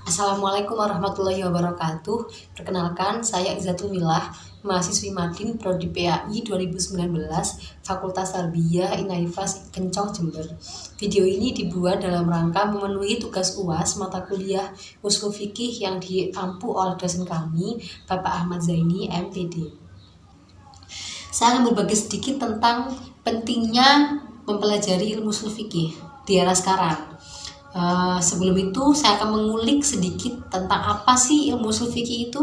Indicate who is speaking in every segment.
Speaker 1: Assalamualaikum warahmatullahi wabarakatuh. Perkenalkan, saya Izzatul Milah, mahasiswi Madin Prodi PAI 2019, Fakultas Tarbiyah Inaifas Kencong Jember. Video ini dibuat dalam rangka memenuhi tugas UAS mata kuliah Ushul Fikih yang diampu oleh dosen kami, Bapak Ahmad Zaini, MPD. Saya akan berbagi sedikit tentang pentingnya mempelajari ilmu ushul fikih di era sekarang. Sebelum itu saya akan mengulik sedikit tentang apa sih ilmu ushul fikih itu.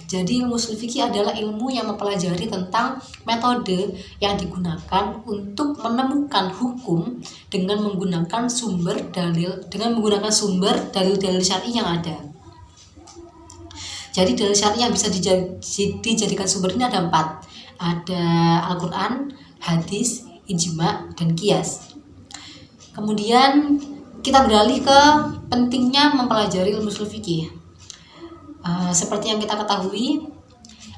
Speaker 1: Jadi ilmu ushul fikih adalah ilmu yang mempelajari tentang metode yang digunakan untuk menemukan hukum dengan menggunakan sumber dalil-dalil syar'i yang ada. Jadi dalil syar'i yang bisa dijadikan sumber ini ada 4. Ada Al-Quran, hadis, ijma, dan qiyas. Kemudian kita beralih ke pentingnya mempelajari ilmu ushul fikih. Seperti yang kita ketahui,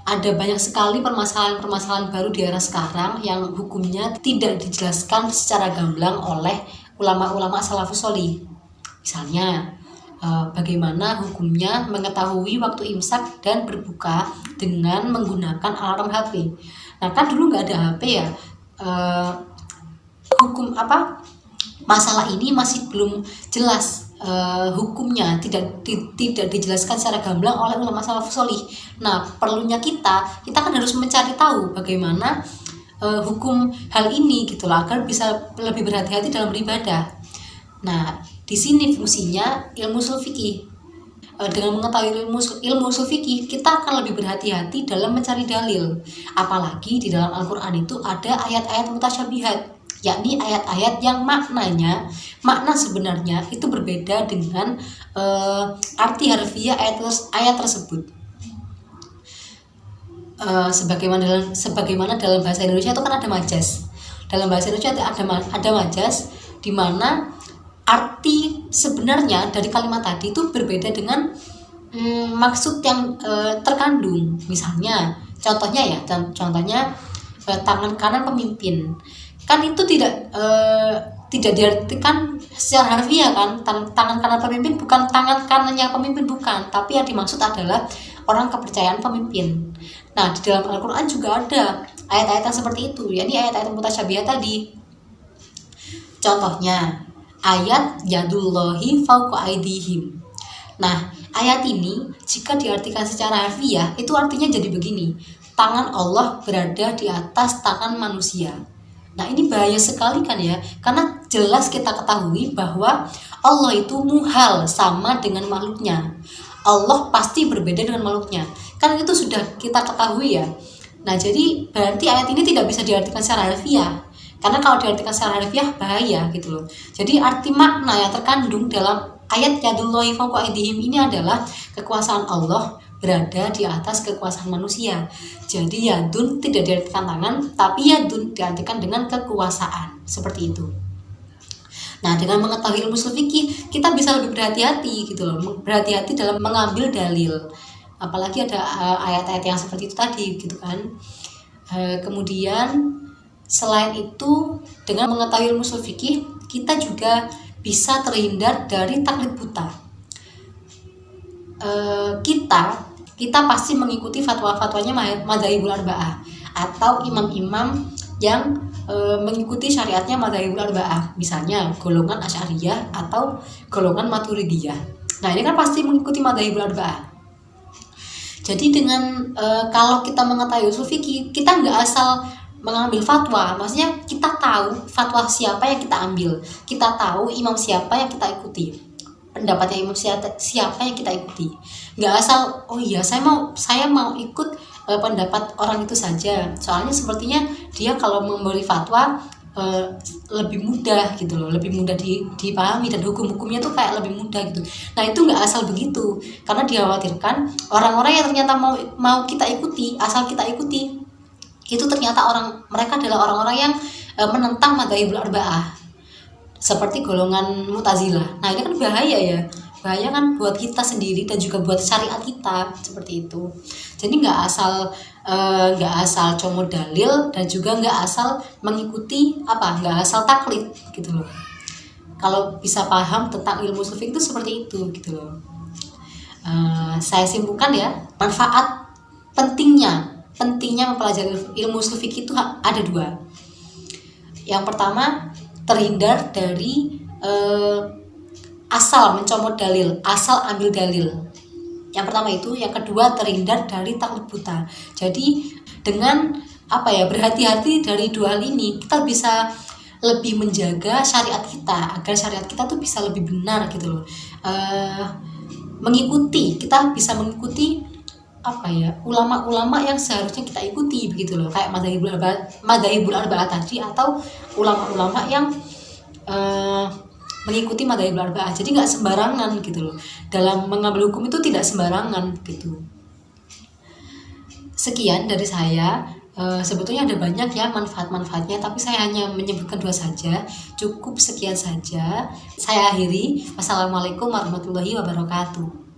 Speaker 1: ada banyak sekali permasalahan-permasalahan baru di era sekarang yang hukumnya tidak dijelaskan secara gamblang oleh ulama-ulama salafus sholih. Misalnya, bagaimana hukumnya mengetahui waktu imsak dan berbuka dengan menggunakan alarm HP. Nah, kan dulu nggak ada HP ya. Masalah ini masih belum jelas hukumnya, tidak dijelaskan secara gamblang oleh ulama salafus sholih. Nah, perlunya kita kan harus mencari tahu bagaimana hukum hal ini gitu lah, agar bisa lebih berhati-hati dalam beribadah. Nah, di sini fungsinya ilmu ushul fikih. Dengan mengetahui ilmu ushul fikih, kita akan lebih berhati-hati dalam mencari dalil. Apalagi di dalam Al-Quran itu ada ayat-ayat mutasyabihat, yakni ayat-ayat yang makna sebenarnya itu berbeda dengan arti harfiah ayat tersebut. Sebagaimana dalam bahasa Indonesia itu kan ada majas. Dalam bahasa Indonesia ada majas, di mana arti sebenarnya dari kalimat tadi itu berbeda dengan maksud yang terkandung. Misalnya, contohnya tangan kanan pemimpin. Kan itu tidak diartikan secara harfiah kan. Tangan kanan pemimpin bukan tangan kanannya pemimpin, bukan, tapi yang dimaksud adalah orang kepercayaan pemimpin. Nah, di dalam Al-Quran juga ada ayat-ayat yang seperti itu, yakni ayat-ayat mutasyabihat tadi. Contohnya ayat yadullahi fawqa aydihim. Nah, ayat ini jika diartikan secara harfiah itu artinya jadi begini: tangan Allah berada di atas tangan manusia. Nah, ini bahaya sekali kan ya, karena jelas kita ketahui bahwa Allah itu muhal sama dengan makhluknya. Allah pasti berbeda dengan makhluknya, kan itu sudah kita ketahui ya. Nah, jadi berarti ayat ini tidak bisa diartikan secara harfiah, karena kalau diartikan secara harfiah bahaya gitu loh. Jadi arti makna yang terkandung dalam ayat yadullahi fawqa aydihim ini adalah kekuasaan Allah berada di atas kekuasaan manusia. Jadi yadun tidak diartikan tangan, tapi yadun diartikan dengan kekuasaan, seperti itu. Nah, dengan mengetahui ilmu ushul fikih, kita bisa lebih berhati-hati gitu loh, berhati-hati dalam mengambil dalil. Apalagi ada ayat-ayat yang seperti itu tadi gitu kan. Kemudian selain itu, dengan mengetahui ilmu ushul fikih, kita juga bisa terhindar dari taklid buta. Kita pasti mengikuti fatwa-fatwanya madzhabul arba'ah atau imam-imam yang mengikuti syariatnya madzhabul arba'ah, misalnya golongan Asy'ariyah atau golongan Maturidiyah. Nah, ini kan pasti mengikuti madzhabul arba'ah. Jadi dengan kalau kita mengetahui ushul fikih, kita nggak asal mengambil fatwa, maksudnya kita tahu fatwa siapa yang kita ambil, kita tahu imam siapa yang kita ikuti, pendapatnya imam siapa yang kita ikuti. Nggak asal oh iya saya mau ikut pendapat orang itu saja, soalnya sepertinya dia kalau memberi fatwa lebih mudah gitu loh, lebih mudah dipahami dan hukum-hukumnya tuh kayak lebih mudah gitu. Nah, itu nggak asal begitu, karena dikhawatirkan orang-orang yang ternyata mau kita ikuti, asal kita ikuti, itu ternyata mereka adalah orang-orang yang menentang madzhabul arba'ah, seperti golongan Mu'tazilah. Nah, ini kan bahaya ya, bahaya kan buat kita sendiri dan juga buat syariat kita, seperti itu. Jadi nggak asal comot dalil dan juga nggak asal mengikuti nggak asal taklid gitu loh. Kalau bisa paham tentang ilmu ushul fikih itu seperti itu gitu loh. Saya simpulkan ya, manfaat pentingnya mempelajari ilmu usul fikih itu ada dua. Yang pertama, terhindar dari asal mencomot dalil, asal ambil dalil. Yang pertama itu. Yang kedua, terhindar dari taklid buta. Jadi dengan berhati-hati dari dua hal ini, kita bisa lebih menjaga syariat kita, agar syariat kita tuh bisa lebih benar gitu loh. Kita bisa mengikuti ulama-ulama yang seharusnya kita ikuti begitu loh, kayak madzhabul arba'ah tadi, atau ulama-ulama yang mengikuti madzhabul arba'ah. Jadi nggak sembarangan gitu loh, dalam mengambil hukum itu tidak sembarangan gitu. Sekian dari saya. Sebetulnya ada banyak ya manfaat-manfaatnya, tapi saya hanya menyebutkan dua saja. Cukup sekian saja. Saya akhiri. Wassalamualaikum warahmatullahi wabarakatuh.